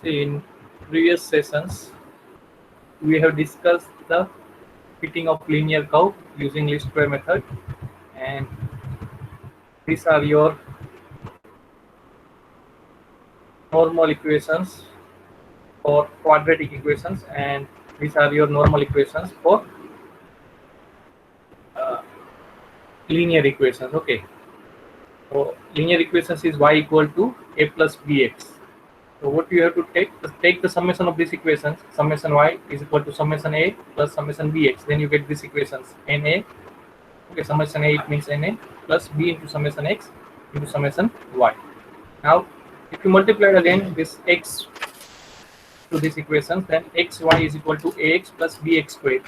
See, in previous sessions, we have discussed the fitting of linear curve using least square method, and these are your normal equations for quadratic equations, and these are your normal equations for uh, linear equations. Okay, so linear equations is y equal to a plus bx. So what you have to take the summation of these equations. Summation y is equal to summation a plus summation bx. Then you get these equations na. Okay, summation a, it means na plus b into summation x into summation y. Now, if you multiply again this x to these equations, then xy is equal to ax plus bx squared.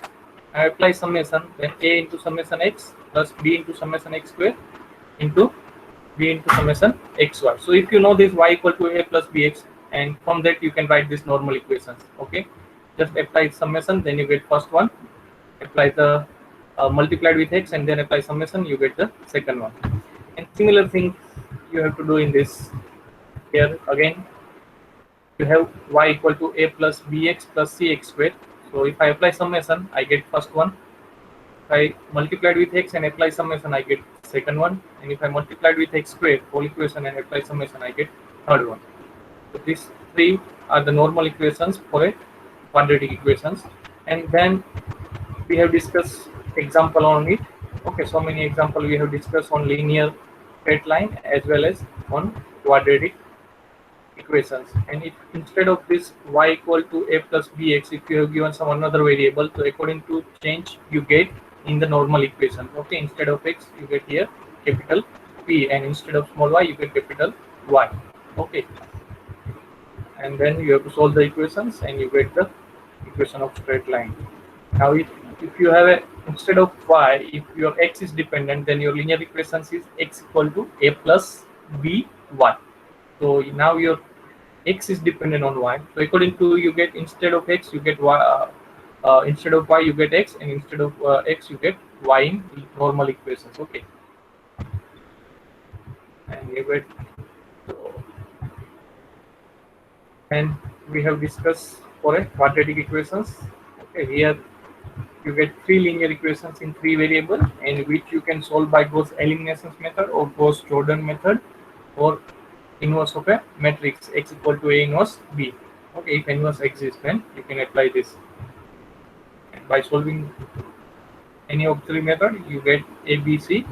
I apply summation, then a into summation x plus b into summation x squared into b into summation xy. So if you know this y equal to a plus bx, and from that you can write this normal equations. Okay, just apply summation, then you get first one. Apply the multiplied with x, and then apply summation, you get the second one. And similar thing you have to do in this. Here again, you have y equal to a plus bx plus cx squared. So if I apply summation, I get first one. If I multiplied with x and apply summation, I get second one. And if I multiplied with x squared whole equation and apply summation, I get third one. So these three are the normal equations for a quadratic equations. And then we have discussed example on it. Okay, so many example we have discussed on linear straight line as well as on quadratic equations. And if instead of this y equal to a plus bx, if you have given some another variable, so according to change you get in the normal equation. Okay, instead of x you get here capital P, and instead of small y you get capital Y. Okay, and then you have to solve the equations and you get the equation of straight line. Now if you have a, instead of y, if your x is dependent, then your linear equations is x equal to a plus b 1. So now your x is dependent on y. So according to you get, instead of x you get y, instead of y you get x, and instead of x you get y in normal equations. Okay, and you get, and we have discussed for a quadratic equations. Okay, here you get three linear equations in three variable, and which you can solve by Gauss eliminations method or Gauss Jordan method, or inverse of a matrix x equal to a inverse b. Okay, if inverse exists, then you can apply this. And by solving any of three method, you get a b c,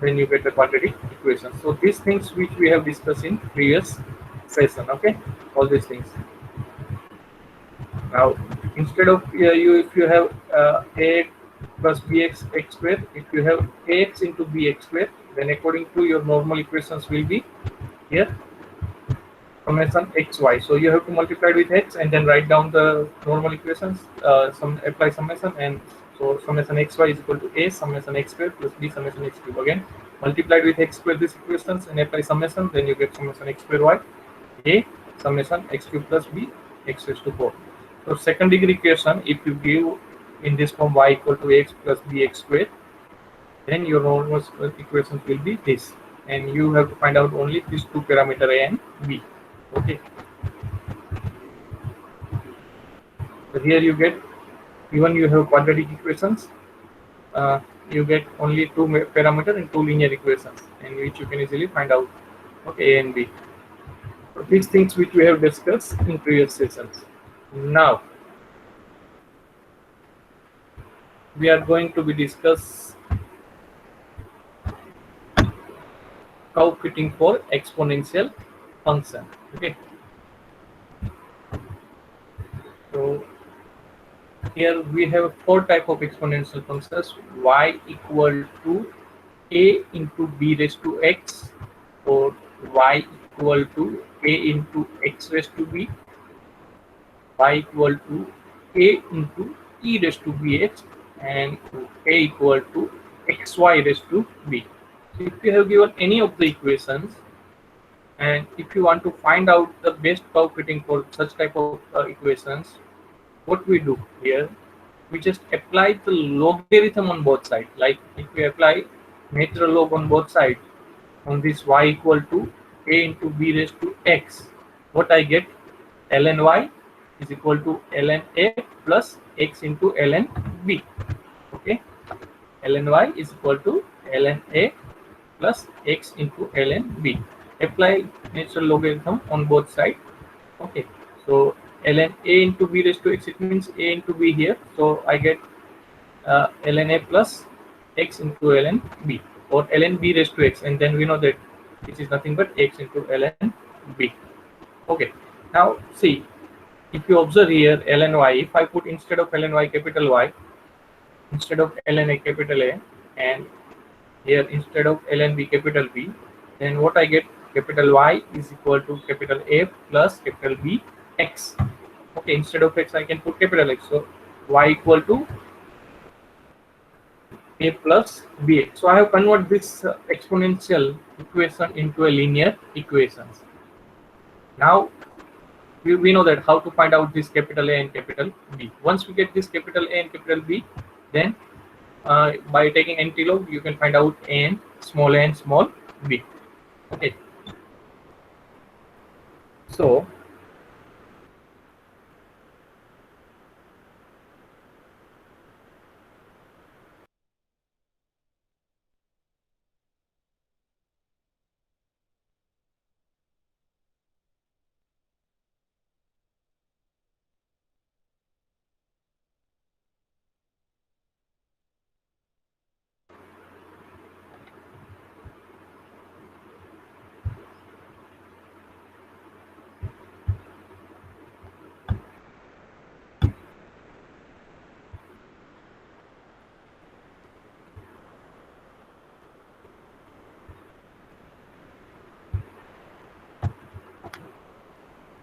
then you get the quadratic equation. So these things which we have discussed in previous session. Okay, all these things. Now instead of you, if you have a plus bx x square, if you have ax into bx square, then according to your normal equations will be here summation xy. So you have to multiply with x and then write down the normal equations, some apply summation, and so summation xy is equal to a summation x square plus b summation x cube. Again multiplied with x square these equations and apply summation, then you get summation x square y a summation x cube plus b x raised to 4. So second degree equation, if you give in this form y equal to x plus bx square, then your normal equations will be this, and you have to find out only these two parameter a and b. Okay, so here you get, even you have quadratic equations, you get only two parameter and two linear equations, in which you can easily find out, okay, a and b. So these things which we have discussed in previous sessions. Now we are going to be discuss curve fitting for exponential function. Okay, so here we have four type of exponential functions: y equal to a into b raised to x, or y equal to a into x raised to b, y equal to a into e raised to bx, and a equal to xy raised to b. So if you have given any of the equations, and if you want to find out the best curve fitting for such type of equations, what we do here, we just apply the logarithm on both sides. Like if we apply natural log on both sides, on this y equal to a into b raised to x, what I get, ln y is equal to ln a plus x into ln b. Okay, ln y is equal to ln a plus x into ln b. Apply natural logarithm on both sides. Okay, so ln a into b raised to x, it means a into b here, so I get ln a plus x into ln b, or ln b raised to x, and then we know that this is nothing but x into ln b. Okay, now see, if you observe here ln y, if I put instead of ln y capital Y, instead of ln a capital A, and here instead of ln b capital B, then what I get, capital Y is equal to capital A plus capital B x. Okay, instead of x I can put capital X, so y equal to a plus bx. So I have converted this exponential equation into a linear equations. Now we know that how to find out this capital A and capital B. Once we get this capital A and capital B, then by taking antilog you can find out a and small b. Okay, so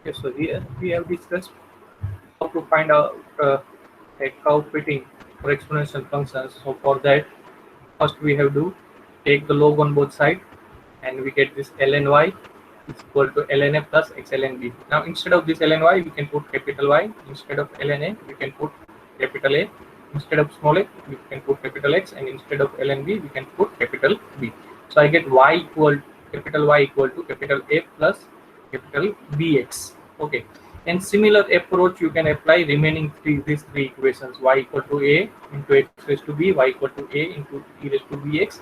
okay, so here we have discussed how to find out a curve fitting for exponential functions. So for that, first we have to take the log on both sides, and we get this ln y is equal to ln a plus x ln b. Now instead of this ln y, we can put capital Y. Instead of ln a, we can put capital A. Instead of small a, we can put capital X, and instead of ln b, we can put capital B. So I get y equal, capital Y equal to capital A plus capital Bx. Okay, and similar approach you can apply remaining these three equations: y equal to a into x raised to b, y equal to a into e raised to bx,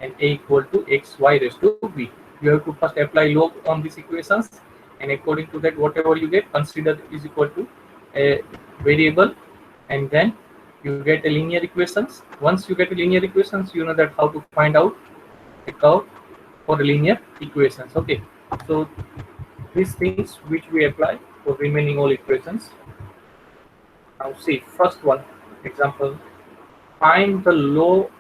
and a equal to xy raised to b. You have to first apply log on these equations, and according to that, whatever you get, consider is equal to a variable, and then you get a linear equations. Once you get a linear equations, you know that how to find out the curve for the linear equations. Okay, so these things which we apply for remaining all equations. Now see, first one example, find the law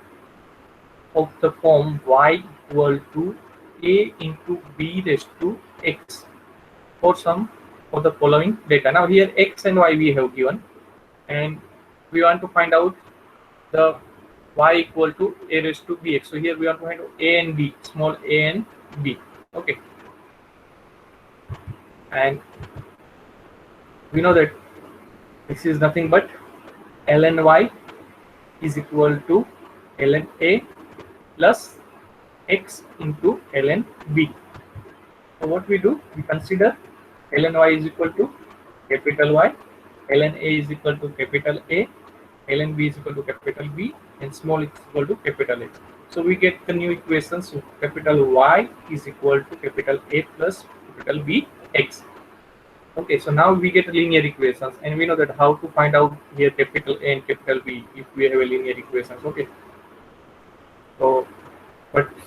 of the form y equal to a into b raised to x for some of the following data. Now here x and y we have given, and we want to find out the y equal to a raised to bx. So here we want to find out a and b, small a and b. Okay, and we know that this is nothing but ln y is equal to ln a plus x into ln b. So what we do, we consider ln y is equal to capital Y, ln a is equal to capital A, ln b is equal to capital B, and small is equal to capital A. So we get the new equations. So capital Y is equal to capital A plus capital B x. Okay, so now we get linear equations, and we know that how to find out here capital A and capital B if we have a linear equations. Okay, so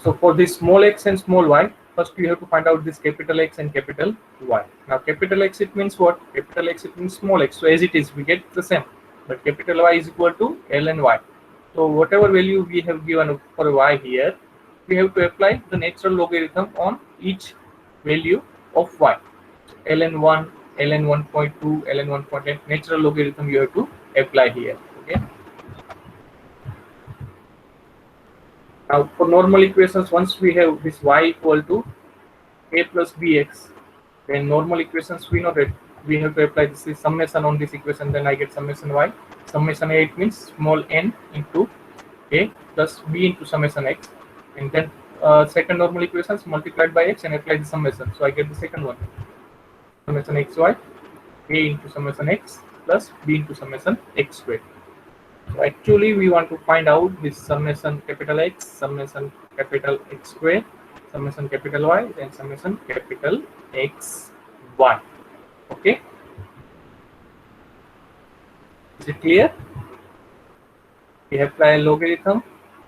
so for this small x and small y, first you have to find out this capital X and capital Y. Now capital X, it means what? Capital X, it means small x. So as it is, we get the same. But capital Y is equal to ln y. So whatever value we have given for y here, we have to apply the natural logarithm on each value of y. ln 1, ln 1.2, ln 1.8, natural logarithm you have to apply here. Okay. Now for normal equations, once we have this y equal to a plus bx, then normal equations we know that we have to apply this summation on this equation, then I get summation y. Summation a, it means small n into a plus b into summation x, and then second normal equations multiplied by x and apply the summation. So I get the second one. summation xy, a into summation x plus b into summation x squared. So actually we want to find out this summation capital X, summation capital X square, summation capital Y, and summation capital X Y. Okay, is it clear? We apply a logarithm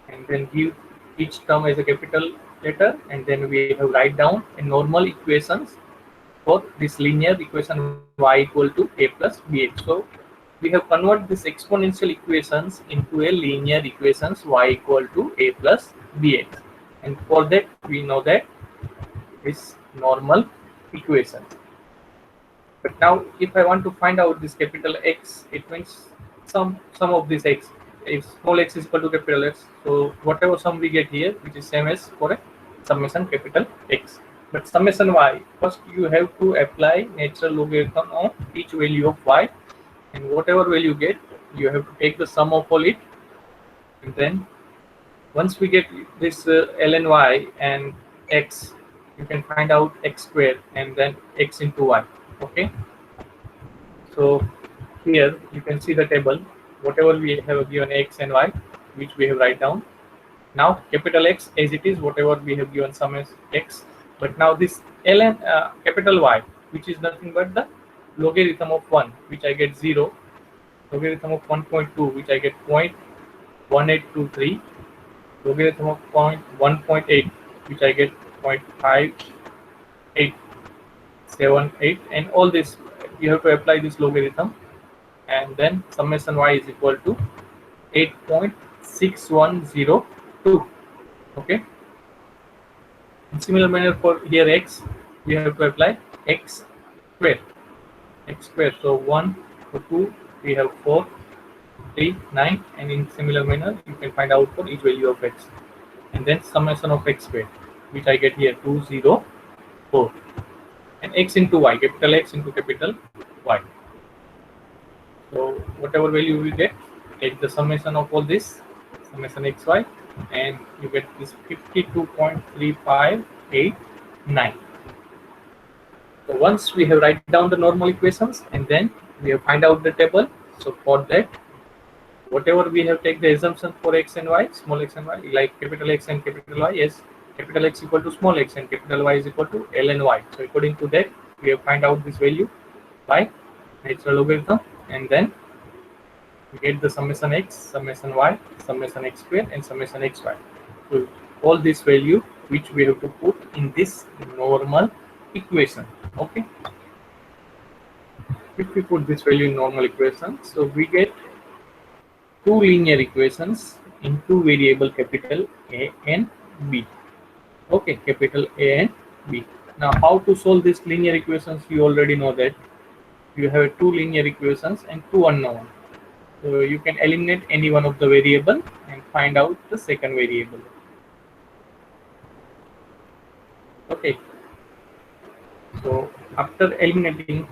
and then give each term as a capital letter, and then we have write down a normal equations for this linear equation y equal to a plus bx. So we have converted this exponential equations into a linear equations y equal to a plus bx, and for that we know that this normal equation. But now if I want to find out this capital X, it means sum of this x. If small x is equal to capital X, so whatever sum we get here, which is same as for a summation capital X. But summation y, first you have to apply natural logarithm on each value of y, and whatever value you get, you have to take the sum of all it, and then once we get this ln y and x, you can find out x squared and then x into y. Okay, so here you can see the table, whatever we have given x and y, which we have write down. Now capital X as it is, whatever we have given sum as x, but now this ln capital Y, which is nothing but the logarithm of 1, which I get 0, logarithm of 1.2, which I get 0.1823, logarithm of 1.8, which I get 0.5878, and all this you have to apply this logarithm, and then summation y is equal to 8.6102. Okay, in similar manner for here x, we have to apply x square, so 1 for 2 we have 4, 3, 9, and in similar manner you can find out for each value of x, and then summation of x square, which I get here 204, and x into y, capital X into capital Y. So whatever value we get, take the summation of all this, summation xy, and you get this 52.3589. So once we have write down the normal equations, and then we have find out the table. So for that, whatever we have take the assumption for x and y, small x and y, like capital X and capital Y, is capital X equal to small x and capital Y is equal to ln y. So according to that, we have find out this value by natural logarithm, and then we get the summation x, summation y, summation x square, and summation xy. So all this value which we have to put in this normal equation. Okay, if we put this value in normal equation, so we get two linear equations in two variable capital A and B. Okay, capital A and B. Now how to solve these linear equations? You already know that you have two linear equations and two unknown. So you can eliminate any one of the variable and find out the second variable. Okay, so after eliminating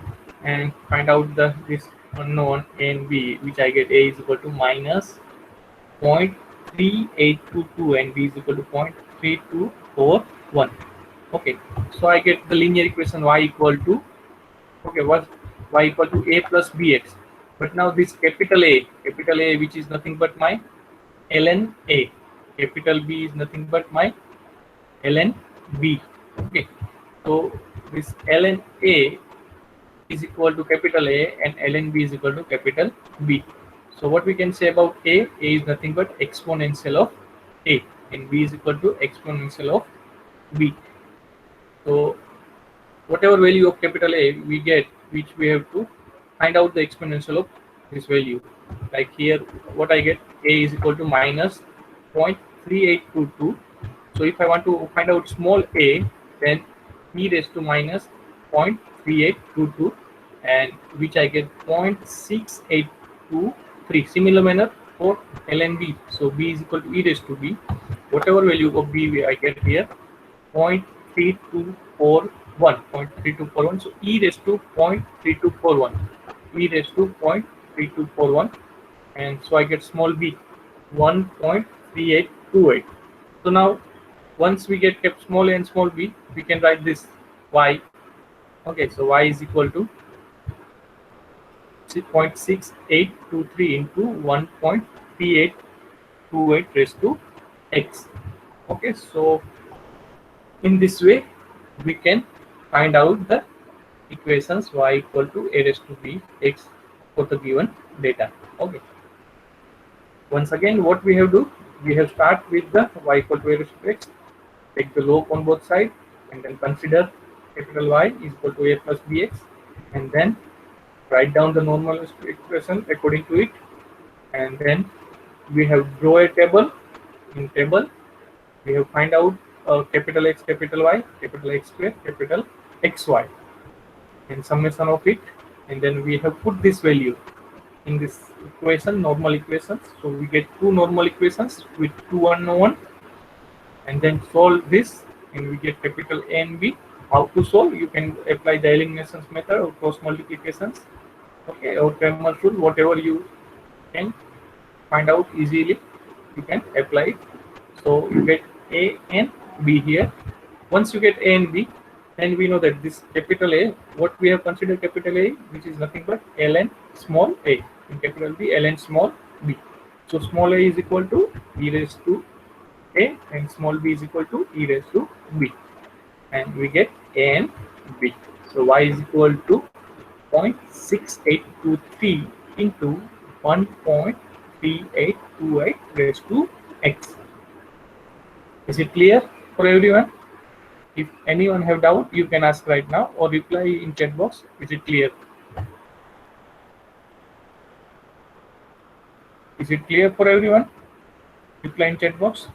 and find out this unknown A and B, which I get A is equal to minus 0.3822 and B is equal to 0.3241. Okay, so I get the linear equation y equal to, okay, what y equal to a plus bx. But now this capital A, which is nothing but my ln A, capital B is nothing but my ln B. Okay, so this ln A is equal to capital A and ln B is equal to capital B. So what we can say about A is nothing but exponential of A, and B is equal to exponential of B. So whatever value of capital A we get, which we have to find out the exponential of this value. Like here, what I get, A is equal to minus 0.3822. So if I want to find out small a, then e raised to minus 0.3822, and which I get 0.6823. Similar manner for ln b. So b is equal to e raised to b. Whatever value of b I get here, 0.3241. So e raised to 0.3241. E raised to 0.3241, and so I get small b 1.3828. So now once we get kept small a and small b, we can write this y Okay, so y is equal to 0.6823 into 1.3828 raised to x. Okay, so in this way we can find out the equations y equal to a raised to b x for the given data. Okay, once again what we have do, we have start with the y equal to a raised to x, take the log on both sides, and then consider capital Y is equal to a plus bx, and then write down the normal expression according to it, and then we have draw a table. In table we have find out capital X, capital Y, capital X square, capital XY, and summation of it, and then we have put this value in this equation, normal equations. So we get two normal equations with two unknown, and then solve this, and we get capital A and B. How to solve? You can apply the eliminations method or cross multiplications, okay, or Cramer's rule, whatever you can find out easily, you can apply it. So you get A and B here. Once you get A and B, then we know that this capital A, what we have considered capital A, which is nothing but ln small a, and capital B ln small b. So small a is equal to e raised to a, and small b is equal to e raised to b, and we get A and B. So y is equal to 0.6823 into 1.3828 raised to x. Is it clear for everyone? If anyone have doubt, you can ask right now or reply in chat box. Is it clear? Is it clear for everyone? Reply in chat box.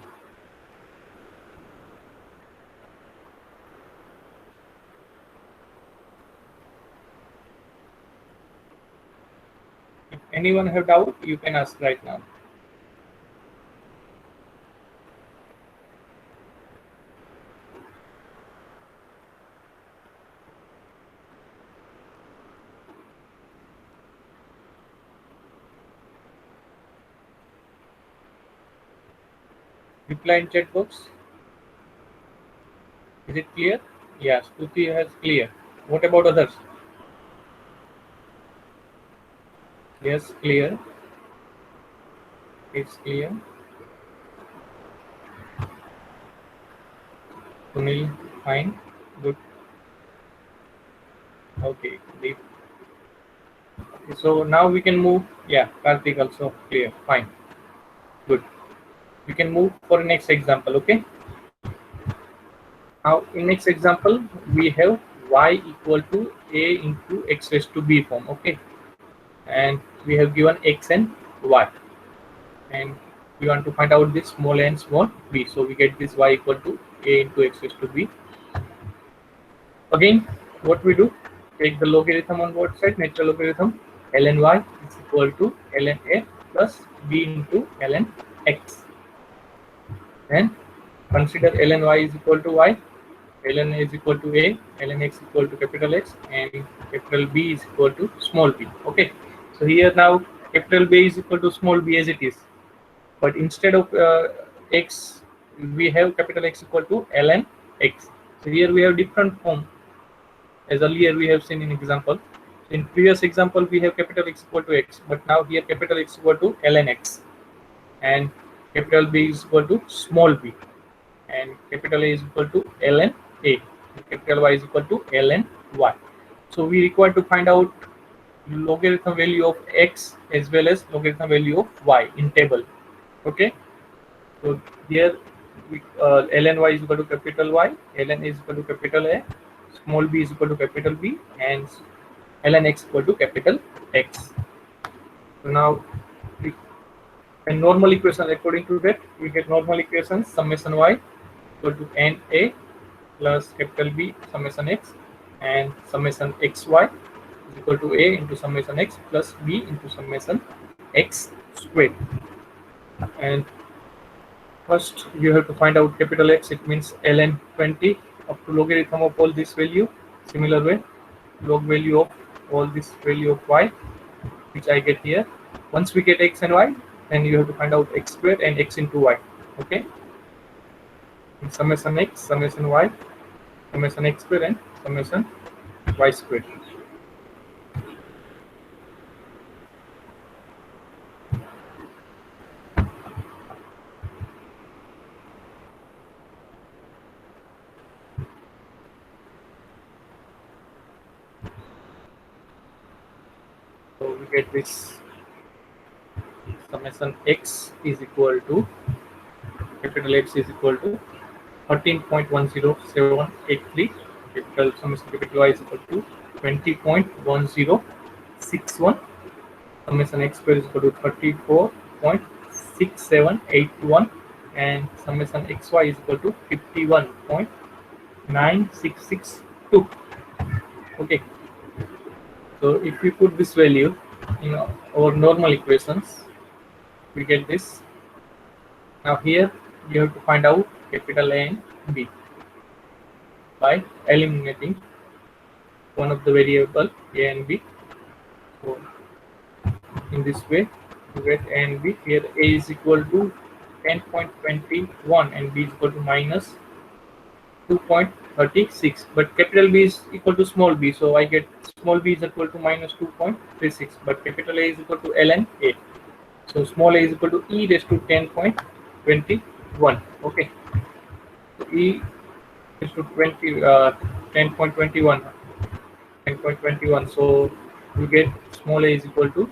If anyone have doubt, you can ask right now. Reply in chat box. Is it clear? Yes, Stuti has clear. What about others? Yes, clear. It's clear. Sunil, fine. Good. Okay. So now we can move. Yeah, Karthik also clear. Fine. Good. We can move for next example. Okay. Now in next example we have y equal to a into x raised to b form. Okay, and we have given x and y, and we want to find out this small a and small b. So we get this y equal to a into x raised to b. Again, what we do? Take the logarithm on both sides. Natural logarithm ln y is equal to ln a plus b into ln x. Then consider ln y is equal to y, ln a is equal to a, ln x equal to capital X, and capital B is equal to small b. Okay, so here now capital B is equal to small b as it is, but instead of x, we have capital X equal to ln x. So here we have different form, as earlier we have seen in example. In previous example we have capital X equal to x, but now here capital X equal to ln x, and capital B is equal to small b, and capital A is equal to ln a, capital Y is equal to ln y. So we require to find out logarithm value of x as well as logarithm value of y in table. Okay, so here we, ln y is equal to capital Y, ln A is equal to capital A, small b is equal to capital B, and ln x equal to capital X. So now and normal equation, according to that we get normal equation summation y equal to n a plus capital B summation x, and summation xy is equal to a into summation x plus b into summation x squared. And first you have to find out capital X, it means ln 20 up to logarithm of all this value. Similar way, log value of all this value of y, which I get here. Once we get x and y, then you have to find out x squared and x into y. Okay, and summation x, summation y, summation x squared, and summation y square. So we get this summation x is equal to capital X is equal to 13.10783, capital summation capital Y is equal to 20.1061, summation x square is equal to 34.6781, and summation xy is equal to 51.9662. Okay, so if we put this value in our normal equations, we get this. Now here you have to find out capital A and B by eliminating one of the variable A and B. So in this way, you get A and B. Here A is equal to 10.21 and B is equal to minus 2.36. But capital B is equal to small b, so I get small b is equal to minus 2.36. But capital A is equal to ln A. So small a is equal to e raised to 10.21. Okay. So e is to 10.21. 10.21. So we get small a is equal to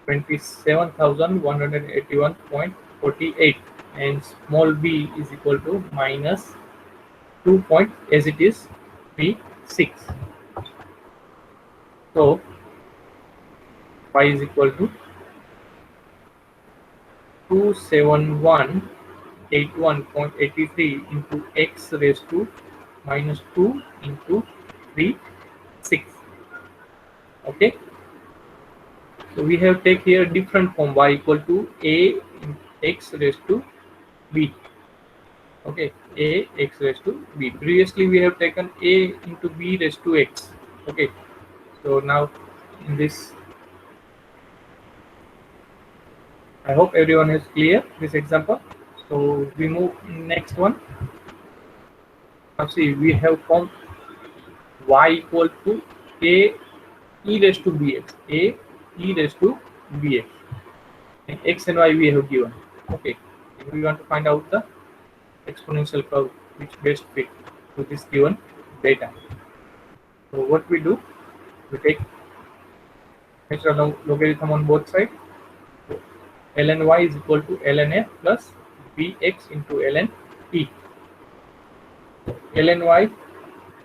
27,181.48 and small b is equal to minus 2 point as it is p6. So y is equal to 27181.83 into x raised to minus 2 into 3 6. Okay, so we have take here different form y equal to a x raised to b. Okay, a x raised to b. Previously we have taken a into b raised to x. Okay, so now in this, I hope everyone is clear this example. So we move next one. Now see, we have found y equal to a e raised to bx, a e raised to bx, and x and y we have given. Okay, and we want to find out the exponential curve which best fit to this given data. So what we do, we take natural logarithm on both sides. So ln y is equal to ln a plus bx into ln e. Ln y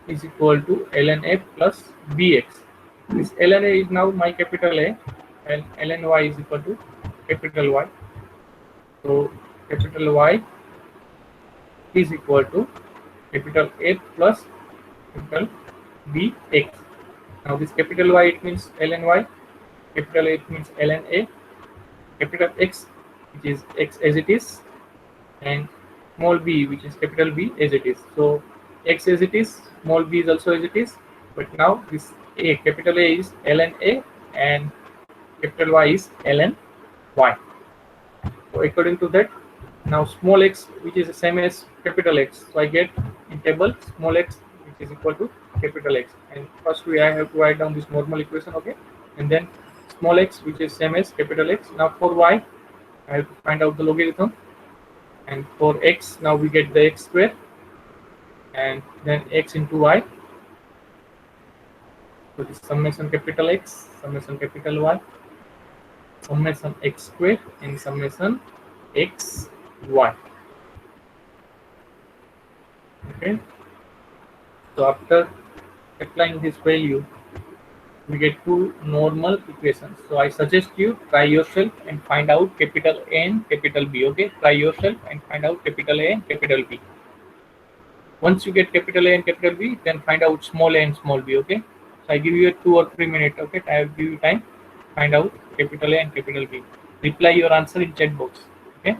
is equal to ln a plus bx. This ln a is now my capital A and ln y is equal to capital Y. So capital Y is equal to capital A plus capital bx. Now this capital Y it means ln y, capital A it means ln a, capital X which is x as it is, and small b which is capital B as it is. So x as it is, small b is also as it is, but now this a, capital A is ln a and capital Y is ln y. So according to that, now small x which is the same as capital X, so I get in table small x which is equal to capital X, and first I have to write down this normal equation. Okay, and then small x which is same as capital X. Now for y I have to find out the logarithm, and for x now we get the x square and then x into y. So this summation capital X, summation capital Y, summation x square and summation x y. Okay, so after applying this value we get two normal equations. So I suggest you try yourself and find out capital A and capital B. Okay, try yourself and find out capital A and capital B. Once you get capital A and capital B, then find out small a and small b. Okay, so I give you a 2 or 3 minutes. Okay, I will give you time. Find out capital A and capital B. Reply your answer in chat box. Okay.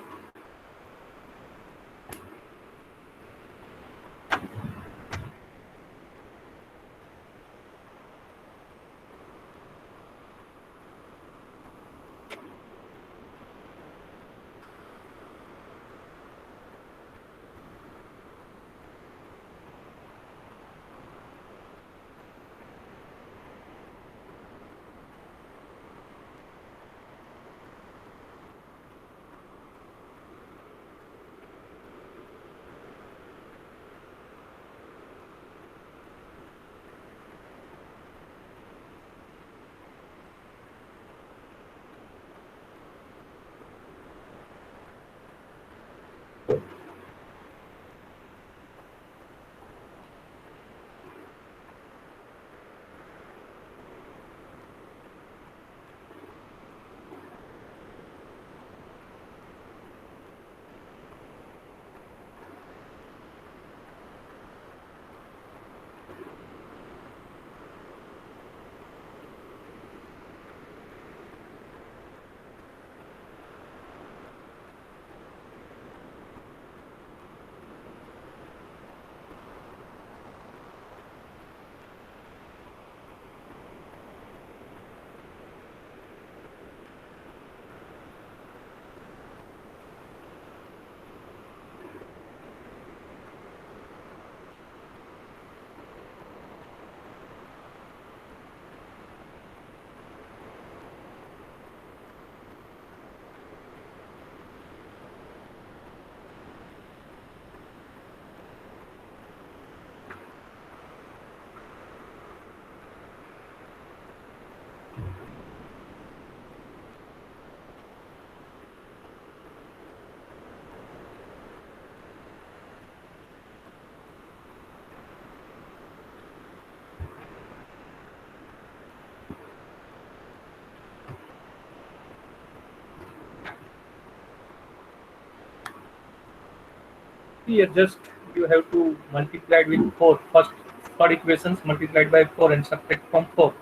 Here just you have to multiply it with 4 first. Third equations multiplied by 4 and subtract from 4.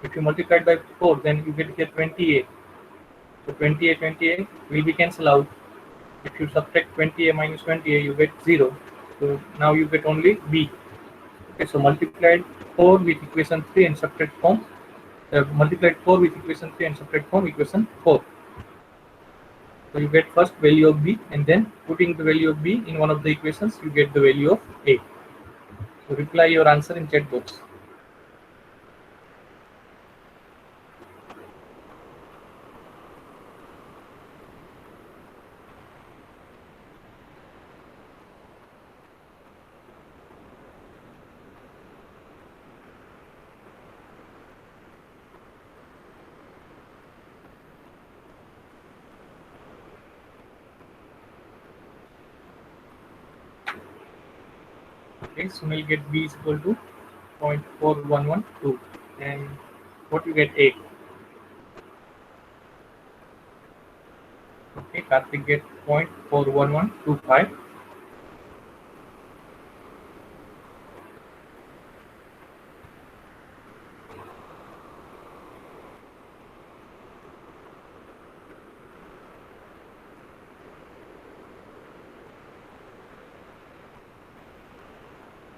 If you multiply it by 4, then you get here 28. So 28 will be cancelled out. If you subtract 20a minus 20a, you get 0. So now you get only b. Okay, so multiplied 4 with equation 3 and subtract from multiplied 4 with equation 3 and subtract from equation 4. So you get first value of b, and then putting the value of b in one of the equations, you get the value of a. So reply your answer in chat box. Okay, so we'll get b is equal to 0.4112, and what you get a. Okay, Karthik get 0.41125.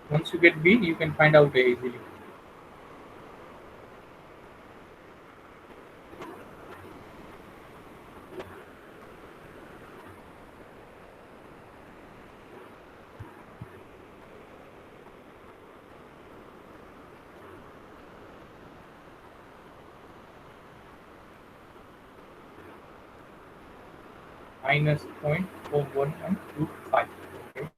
Once you get b, you can find out a easily. Minus 0.41125. Okay.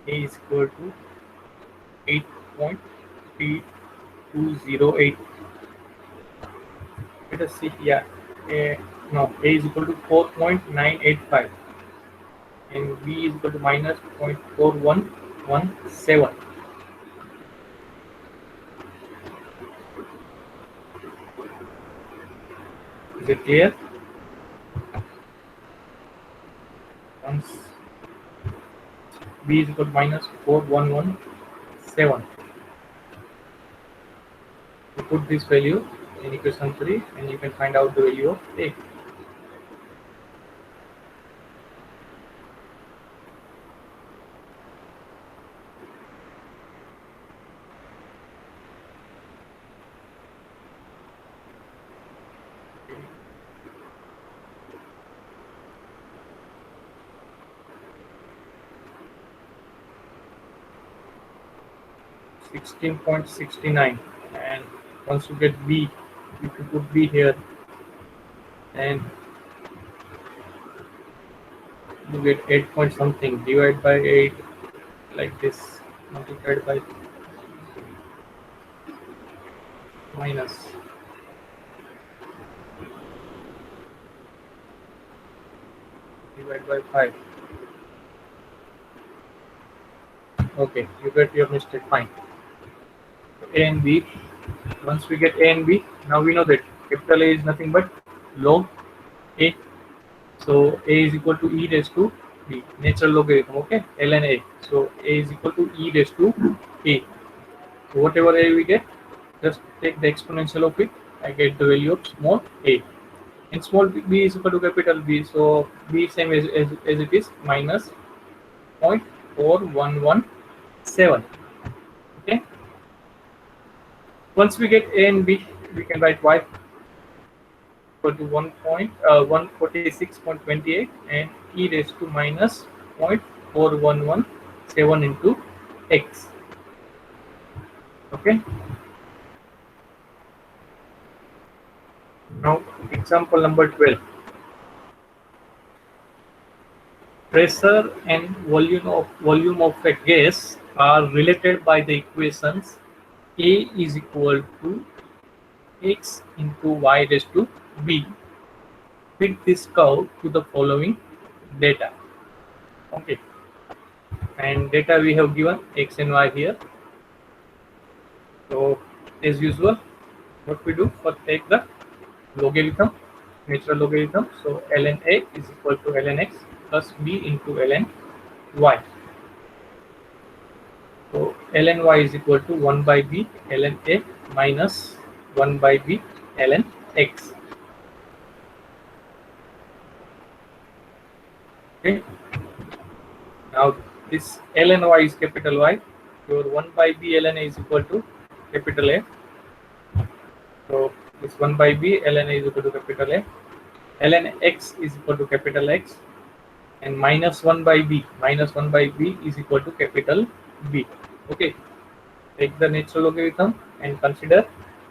A is equal to 8.3208. Let us see here. No, A is equal to 4.985 and B is equal to minus 0.4117. Is it clear? Once B is equal to minus 4117, you put this value in equation 3 and you can find out the value of A. $16.69, and once you get B, if you put B here and you get 8 point something divided by 8 like this, multiplied by minus divided by 5. Okay, you get your mistake, fine. A and B. Once we get A and B, now we know that capital A is nothing but log A. So A is equal to E raised to B, natural logarithm, okay, ln A. So A is equal to E raised to A. So whatever A we get, just take the exponential of it. I get the value of small a. And small b is equal to capital B. So B same as it is, minus 0.4117. Okay. Once we get A and B, we can write y equal to 146.28 and e raised to minus 0.4117 into x. Okay. Now example number 12. Pressure and volume of a gas are related by the equations A is equal to x into y raised to b. Fit this curve to the following data. Okay, and data we have given x and y here. So as usual, what we do, first take the logarithm, natural logarithm. So ln a is equal to ln x plus b into ln y. So ln y is equal to 1 by b ln a minus 1 by b ln x. Okay. Now this ln y is capital Y. Your 1 by b ln a is equal to capital A. So this 1 by b ln a is equal to capital A. Ln x is equal to capital X, and minus 1 by b is equal to capital B. Okay. Take the natural logarithm and consider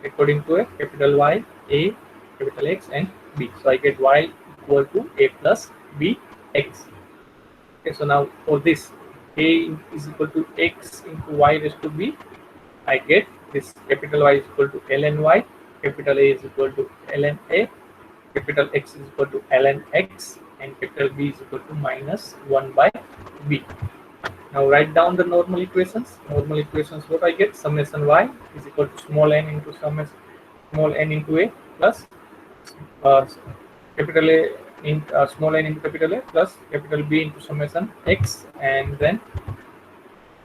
according to a capital Y, A, capital X, and B. So I get y equal to a plus b x. Okay, so now for this, a is equal to x into y raised to b. I get this capital Y is equal to ln y, capital A is equal to ln a, capital X is equal to ln x, and capital B is equal to minus 1 by b. Now write down the normal equations. Normal equations, what I get, summation y is equal to small n into summation small n into a plus capital A in small n into capital A plus capital B into summation x, and then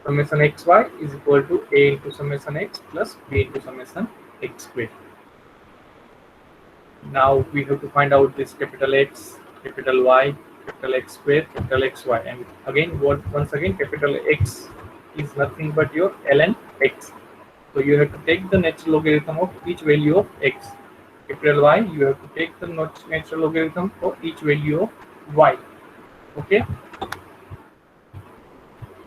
summation xy is equal to a into summation x plus b into summation x squared. Now we have to find out this capital X, capital Y, capital X square, capital XY, and again once again capital X is nothing but your ln x. So you have to take the natural logarithm of each value of x. Capital Y, you have to take the natural logarithm for each value of y. Okay.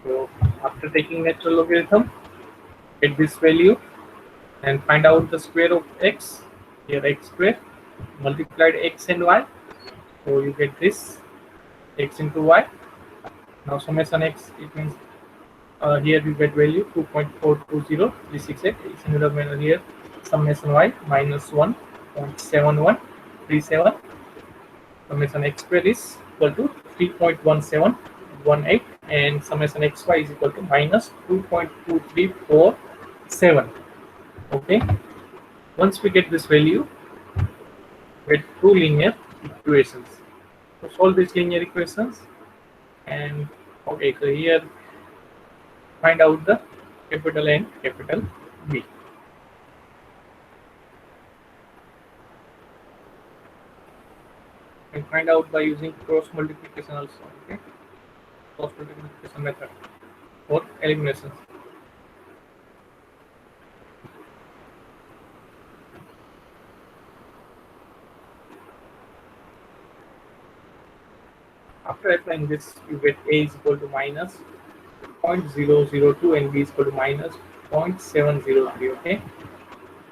So after taking natural logarithm, get this value and find out the square of x. Here x square multiplied x and y. So you get this x into y. Now summation x, it means here you get value 2.420368. It's in the manner here. Summation y minus 1.7137. Summation x square is equal to 3.1718, and summation xy is equal to minus 2.2347. Okay. Once we get this value, get two linear equations. So solve these linear equations, and okay, so here find out the capital N, capital B. And find out by using cross multiplication also. Okay, cross multiplication method for elimination. After applying this, you get A is equal to minus 0.002 and B is equal to minus 0.703. Okay.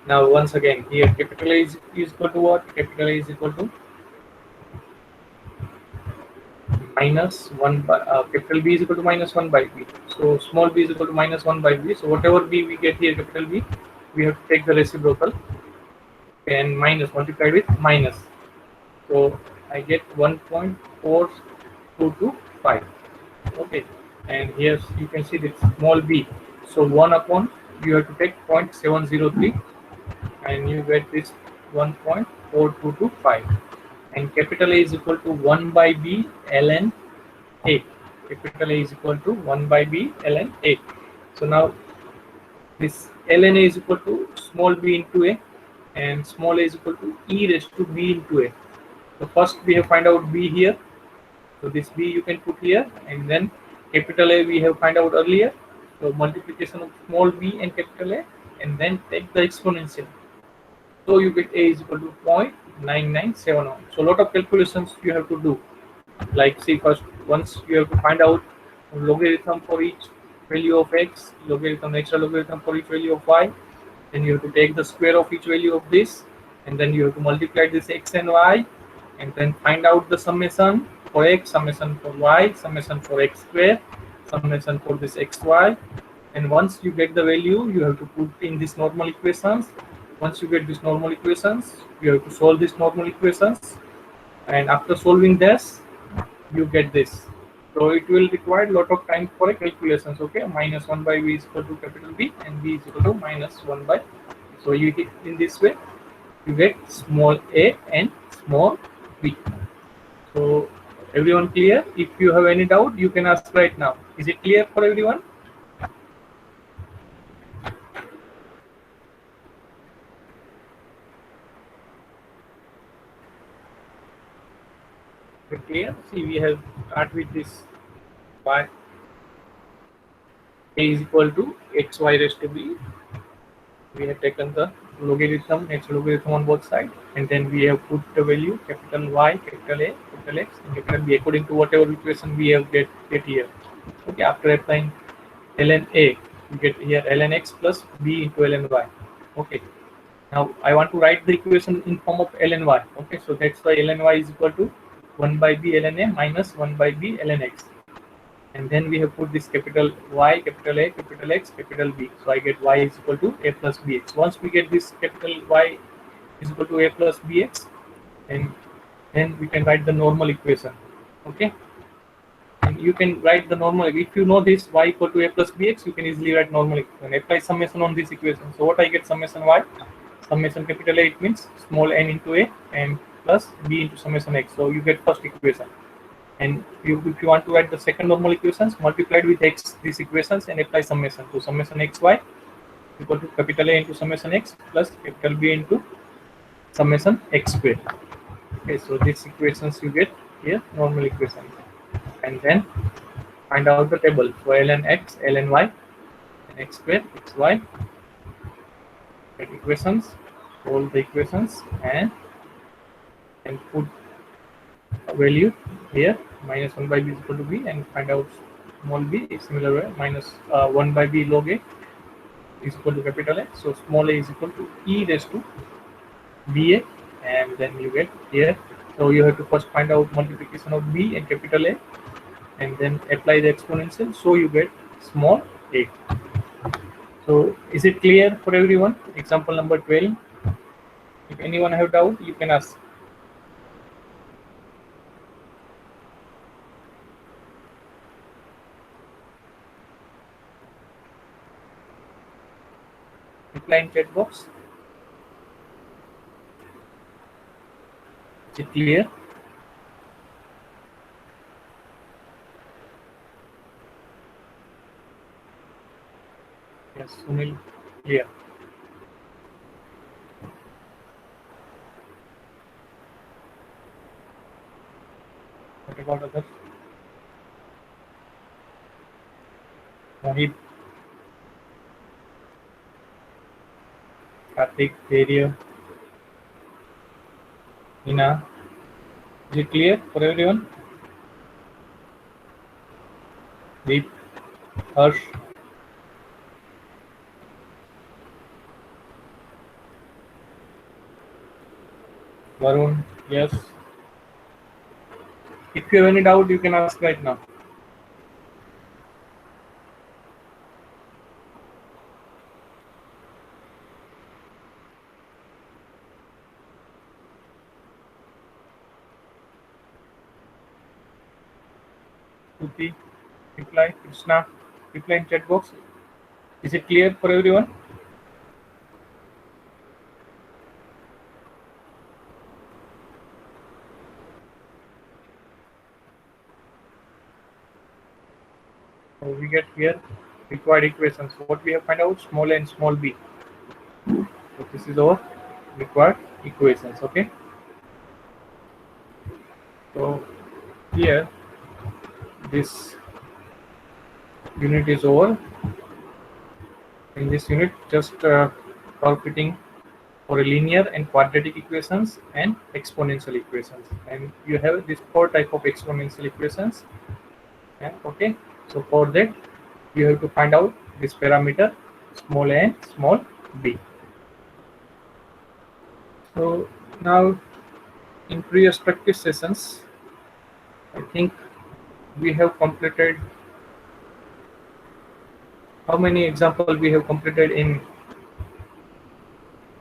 Now once again here capital A is equal to what? Capital A is equal to minus 1 by capital B is equal to minus 1 by B. So small b is equal to minus 1 by B. So whatever B we get here, capital B, we have to take the reciprocal and minus multiplied with minus. So I get 1.4225. Okay, and here you can see this small b. So 1 upon, you have to take 0.703 and you get this 1.4225. And capital A is equal to 1 by B ln A. Capital A is equal to 1 by B ln A. So now this ln A is equal to small b into A, and small a is equal to e raised to b into A. So first we have find out b here. So this b you can put here, and then capital A we have find out earlier. So multiplication of small b and capital A, and then take the exponential. So you get a is equal to 0.9971. So a lot of calculations you have to do. Like see, first once you have to find out logarithm for each value of x, logarithm, extra logarithm for each value of y, then you have to take the square of each value of this, and then you have to multiply this x and y, and then find out the summation for x, summation for y, summation for x square, summation for this xy. And once you get the value, you have to put in this normal equations. Once you get these normal equations, you have to solve these normal equations, and after solving this, you get this. So it will require a lot of time for a calculations. Okay, minus 1 by b is equal to capital B, and b is equal to minus 1 by. So you hit in this way, you get small a and small b. So everyone clear? If you have any doubt, you can ask right now. Is it clear for everyone? Clear? See, we have start with this y a is equal to xy raised to b. We have taken the logarithm, x logarithm on both sides, and then we have put the value capital Y, capital A, capital X, and capital B according to whatever equation we have get here. Okay, after applying ln A, we get here ln x plus b into ln y. Okay, now I want to write the equation in form of ln y. Okay, so that's why ln y is equal to 1 by b ln A minus 1 by b ln x. And then we have put this capital Y, capital A, capital X, capital B. So I get Y is equal to A plus BX. Once we get this capital Y is equal to A plus BX, and then we can write the normal equation. Okay, and you can write the normal. If you know this Y equal to A plus BX, you can easily write normal equation. Apply summation on this equation. So what I get summation Y, summation capital A, it means small n into A, and plus B into summation X. So you get first equation. And if you want to write the second normal equations, multiplied with x these equations and apply summation. So summation xy equal to capital A into summation x plus capital B into summation x square. Okay, so these equations you get here, normal equations. And then find out the table. So ln x, ln y, and x square, xy. Get equations, solve the equations, and put a value here. Minus 1 by b is equal to b, and find out small b is similar way. Minus 1 by b log a is equal to capital A. So small a is equal to e raised to ba, and then you get here. So you have to first find out multiplication of b and capital A, and then apply the exponential. So you get small a. So is it clear for everyone? Example number 12. If anyone have doubt, you can ask. Reply in chat box. Is it clear? Yes, Sunil, clear. What about others? Mohit, Karthik, Dariya, Hina. Is it clear for everyone? Deep, Harsh, Varun, yes. If you have any doubt, you can ask right now. Tuti, reply, Krishna, reply in chat box. Is it clear for everyone? So we get here required equations. What we have find out? Small a and small b. So this is our required equations. Okay. So here this unit is over. In this unit, just solve fitting for a linear and quadratic equations and exponential equations. And you have this four type of exponential equations. Yeah, okay. So for that, you have to find out this parameter small a and small b. So now in previous practice sessions, I think we have completed how many examples we have completed in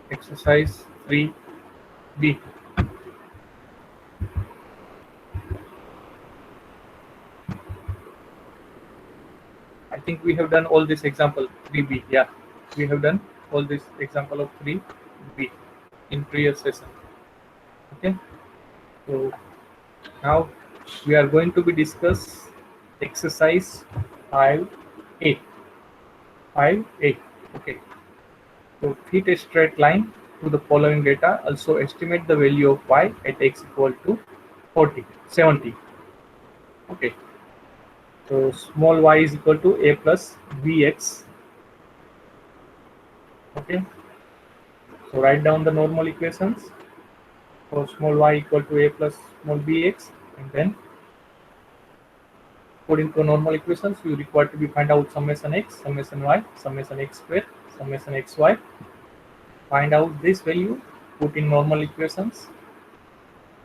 exercise 3b. I think we have done all this example 3b. Yeah, we have done all this example of 3b in previous session. Okay, so now we are going to be discuss exercise 5a. 5a. Okay, so fit a straight line to the following data. Also estimate the value of y at x equal to 70. Okay, so small y is equal to a plus bx. Okay, so write down the normal equations. So small y equal to a plus small bx, and then according to normal equations, you require to be find out summation x, summation y, summation x square, summation xy. Find out this value, put in normal equations,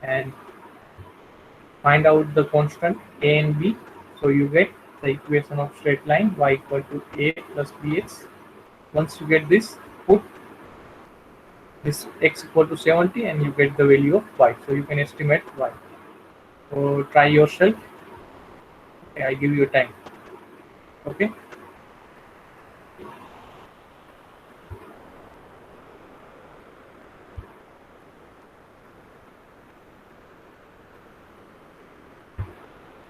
and find out the constant a and b. So you get the equation of straight line y equal to a plus bx. Once you get this, put this x equal to 70 and you get the value of y. So you can estimate y. So try yourself. Okay, I give you time. Okay.